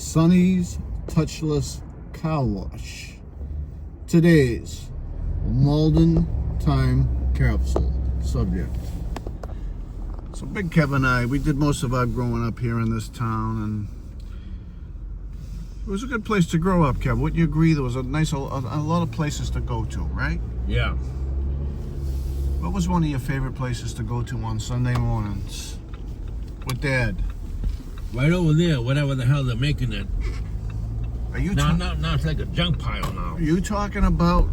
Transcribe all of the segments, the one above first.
Sonny's Touchless Car Wash. Today's Malden time capsule subject. So Big Kevin and I, we did most of our growing up here in this town, and it was a good place to grow up, Kev. Wouldn't you agree? There was a lot of places to go to, right? Yeah. What was one of your favorite places to go to on Sunday mornings with Dad? Right over there, whatever the hell they're making it. Are you now it's like a junk pile now. Are you talking about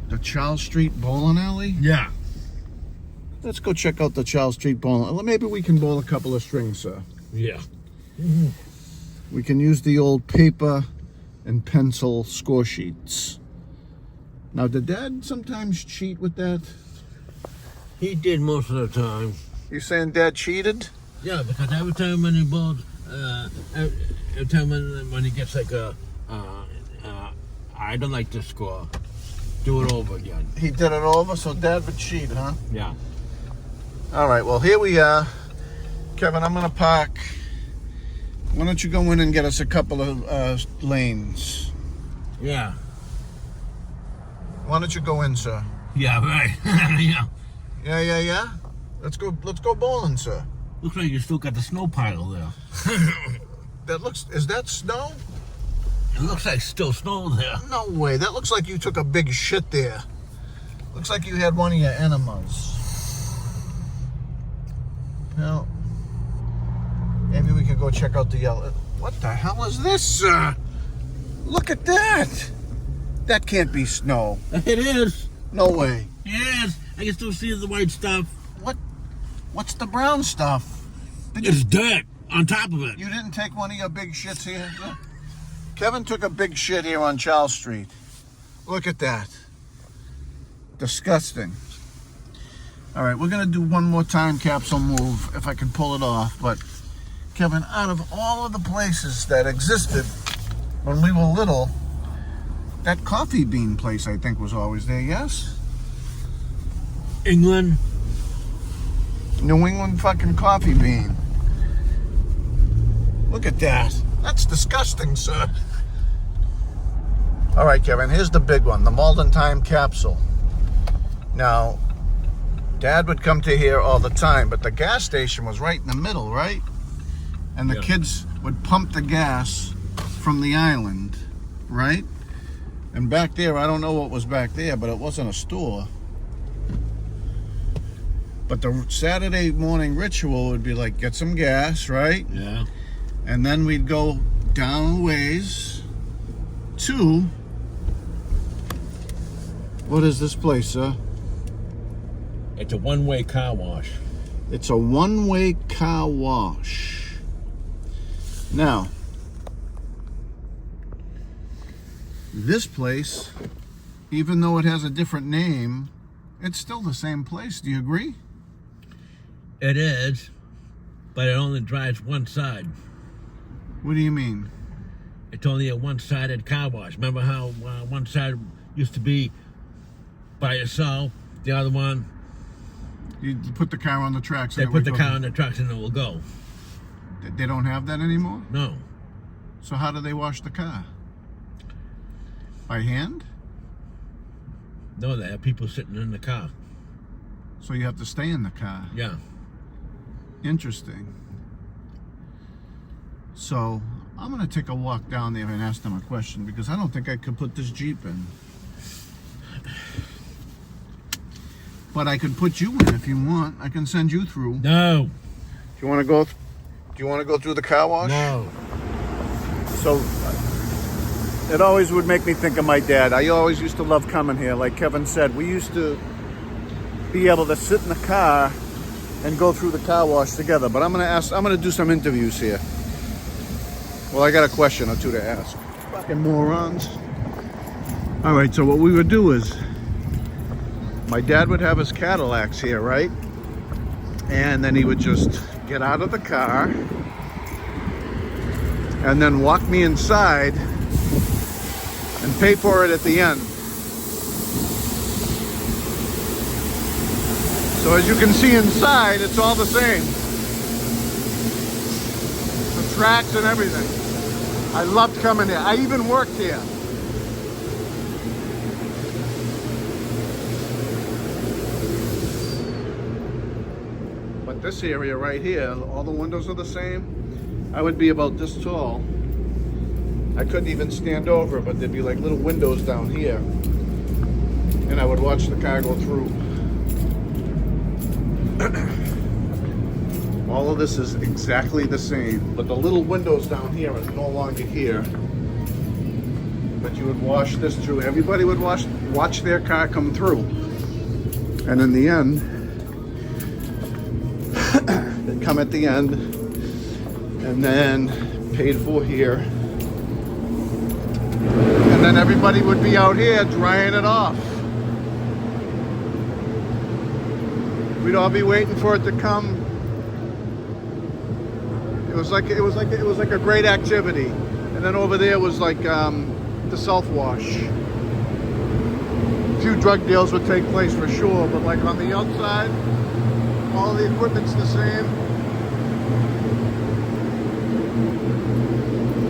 the Charles Street bowling alley? Yeah. Let's go check out the Charles Street bowling alley. Maybe we can bowl a couple of strings, sir. Yeah. We can use the old paper and pencil score sheets. Now, did Dad sometimes cheat with that? He did most of the time. You saying Dad cheated? Yeah, because every time when he bowls, every time when he gets like I don't like this score, do it over again. He did it over, so Dad would cheat, huh? Yeah. All right, well, here we are. Kevin, I'm going to park. Why don't you go in and get us a couple of lanes? Yeah. Why don't you go in, sir? Yeah, right. Yeah. Yeah? Let's go bowling, sir. Looks like you still got the snow pile there. Is that snow? It looks like still snow there. No way. That looks like you took a big shit there. Looks like you had one of your enemas. Well, maybe we could go check out the yellow. What the hell is this, sir? Look at that. That can't be snow. It is. No way. It is. I can still see the white stuff. What's the brown stuff? It's dirt on top of it. You didn't take one of your big shits here? Kevin took a big shit here on Charles Street. Look at that. Disgusting. All right, we're going to do one more time capsule move, if I can pull it off. But, Kevin, out of all of the places that existed when we were little, that coffee bean place, I think, was always there, yes? England. New England fucking coffee bean. Look at that. That's disgusting, sir. All right, Kevin, here's the big one, the Malden time capsule. Now, Dad would come to here all the time, but the gas station was right in the middle, right? And the kids would pump the gas from the island, right? And back there, I don't know what was back there, but it wasn't a store. But the Saturday morning ritual would be like, get some gas, right? Yeah. And then we'd go down a ways to, what is this place, sir? It's a one-way car wash. It's a one-way car wash. Now, this place, even though it has a different name, it's still the same place. Do you agree? It is, but it only drives one side. What do you mean? It's only a one-sided car wash. Remember how one side used to be by yourself, the other one... You put the car on the tracks. They put the car on the trucks and it will go. They don't have that anymore? No. So how do they wash the car? By hand? No, they have people sitting in the car. So you have to stay in the car. Yeah. Interesting. So I'm going to take a walk down there and ask them a question, because I don't think I could put this Jeep in. But I could put you in if you want. I can send you through. No. Do you want to go? Do you want to go through the car wash? No. So it always would make me think of my dad. I always used to love coming here. Like Kevin said, we used to be able to sit in the car and go through the car wash together. But I'm gonna do some interviews here. Well, I got a question or two to ask. Fucking morons. All right, so what we would do is, my dad would have his Cadillacs here, right? And then he would just get out of the car and then walk me inside and pay for it at the end. So as you can see inside, it's all the same. The tracks and everything. I loved coming here. I even worked here. But this area right here, all the windows are the same. I would be about this tall. I couldn't even stand over, but there'd be like little windows down here. And I would watch the car go through. All of this is exactly the same, but the little windows down here are no longer here. But you would wash this through. Everybody would watch their car come through. And in the end, they'd come at the end and then paid for here. And then everybody would be out here drying it off. We'd all be waiting for it to come. It was like a great activity. And then over there was like the self-wash. A few drug deals would take place for sure, but like on the outside, all the equipment's the same.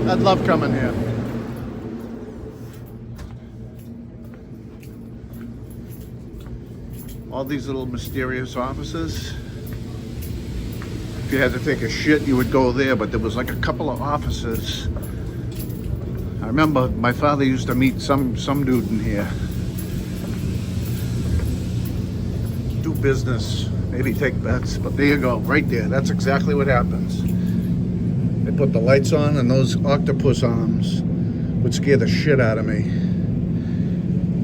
I'd love coming here. All these little mysterious offices. If you had to take a shit, you would go there, but there was like a couple of offices. I remember my father used to meet some dude in here. Do business, maybe take bets, but there you go, right there. That's exactly what happens. They put the lights on and those octopus arms would scare the shit out of me.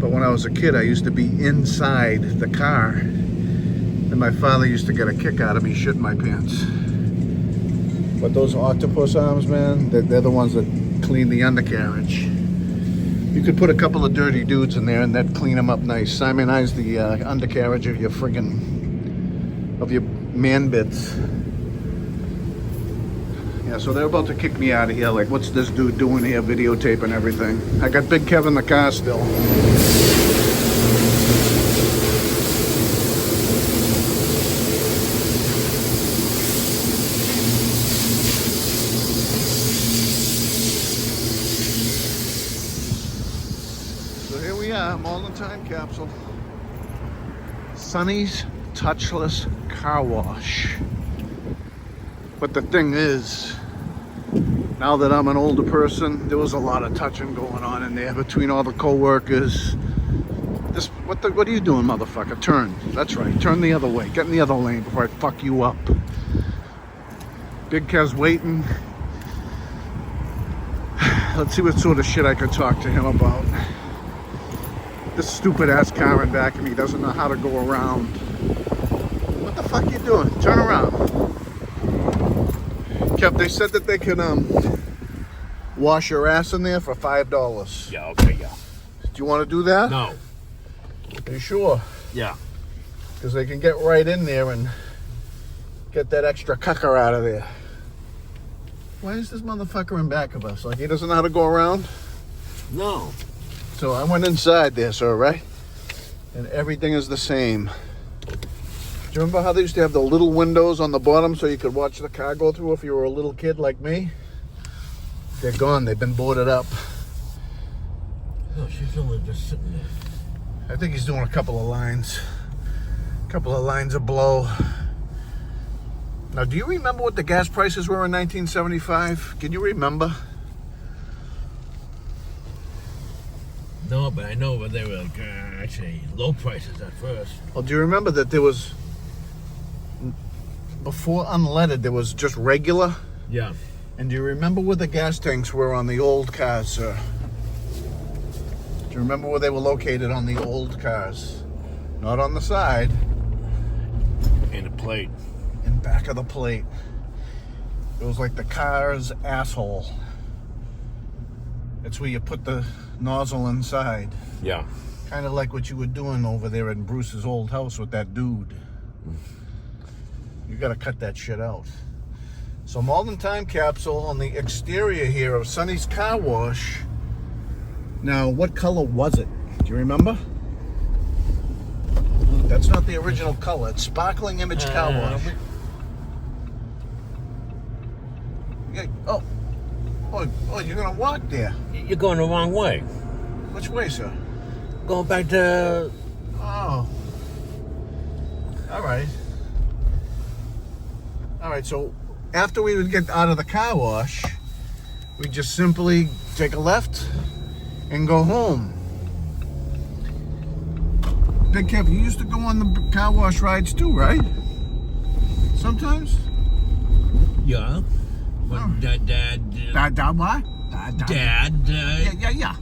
But when I was a kid, I used to be inside the car, and my father used to get a kick out of me shitting my pants. But those octopus arms, man, they're the ones that clean the undercarriage. You could put a couple of dirty dudes in there and that'd clean them up nice. Simonize the undercarriage of your of your man bits. Yeah, so they're about to kick me out of here. Like, what's this dude doing here videotaping everything? I got Big Kev in the car still. So here we are, Malden Time Capsule. Sonny's Touchless Car Wash. But the thing is, now that I'm an older person, there was a lot of touching going on in there between all the co-workers. What are you doing, motherfucker? Turn. That's right. Turn the other way. Get in the other lane before I fuck you up. Big Kev's waiting. Let's see what sort of shit I could talk to him about. This stupid ass car in back of me doesn't know how to go around. What the fuck you doing? Turn around. Kev, they said that they can wash your ass in there for $5. Yeah, okay, yeah. Do you want to do that? No. Are you sure? Yeah. Because they can get right in there and get that extra cucker out of there. Why is this motherfucker in back of us? Like he doesn't know how to go around? No. So I went inside there, sir, right? And everything is the same. Do you remember how they used to have the little windows on the bottom so you could watch the car go through if you were a little kid like me? They're gone. They've been boarded up. No, she's only just sitting there. I think he's doing a couple of lines. A couple of lines of blow. Now, do you remember what the gas prices were in 1975? Can you remember? No, but I know they were like, actually low prices at first. Well, do you remember that there was, before unleaded, there was just regular? Yeah. And do you remember where the gas tanks were on the old cars, sir? Do you remember where they were located on the old cars? Not on the side. And a plate. In back of the plate. It was like the car's asshole. It's where you put the nozzle inside. Yeah. Kind of like what you were doing over there in Bruce's old house with that dude. You gotta cut that shit out. So Malden Time Capsule on the exterior here of Sonny's Car Wash. Now, what color was it? Do you remember? That's not the original color. It's Sparkling Image Car Wash. Yeah, oh. Oh, you're gonna walk there. You're going the wrong way. Which way, sir? Going back to... Oh. All right. All right, so after we would get out of the car wash, we just simply take a left and go home. Big Kev, you used to go on the car wash rides too, right? Sometimes? Yeah. But Oh. Dad... What? Dad... Yeah.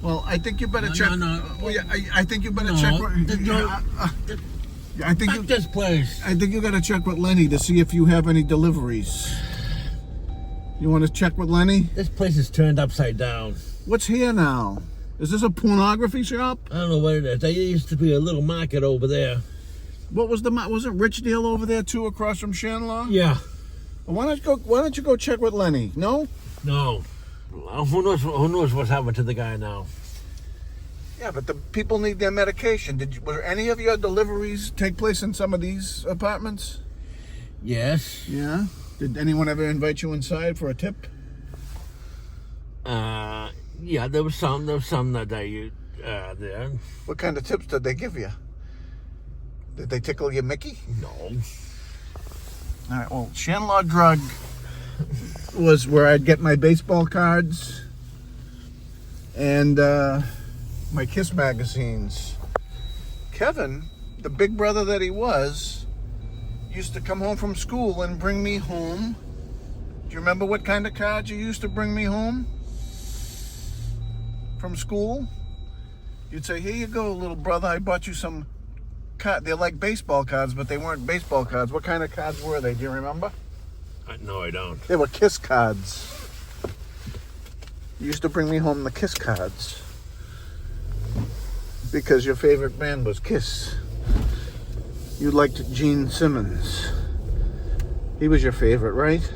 Well, I think you better No, check. no. Well, yeah, I think you better No, check. I think Fuck this place. I think you got to check with Lenny to see if you have any deliveries. You want to check with Lenny? This place is turned upside down. What's here now? Is this a pornography shop? I don't know what it is. There used to be a little market over there. What was wasn't Rich Deal over there too, across from Shanlaw? Yeah. Well, why don't you go check with Lenny? No? No. Who knows what's happened to the guy now? Yeah, but the people need their medication. Were any of your deliveries take place in some of these apartments? Yes. Yeah. Did anyone ever invite you inside for a tip? Yeah, there was some that they there. What kind of tips did they give you? Did they tickle your Mickey? No. All right, well, Shanlaw Drug was where I'd get my baseball cards and my Kiss magazines. Kevin, the big brother that he was, used to come home from school and bring me home. Do you remember what kind of cards you used to bring me home from school? You'd say, here you go, little brother, I bought you some cards. They're like baseball cards, but they weren't baseball cards. What kind of cards were they? Do you remember? No, I don't. They were Kiss cards. You used to bring me home the Kiss cards. Because your favorite band was Kiss. You liked Gene Simmons. He was your favorite, right?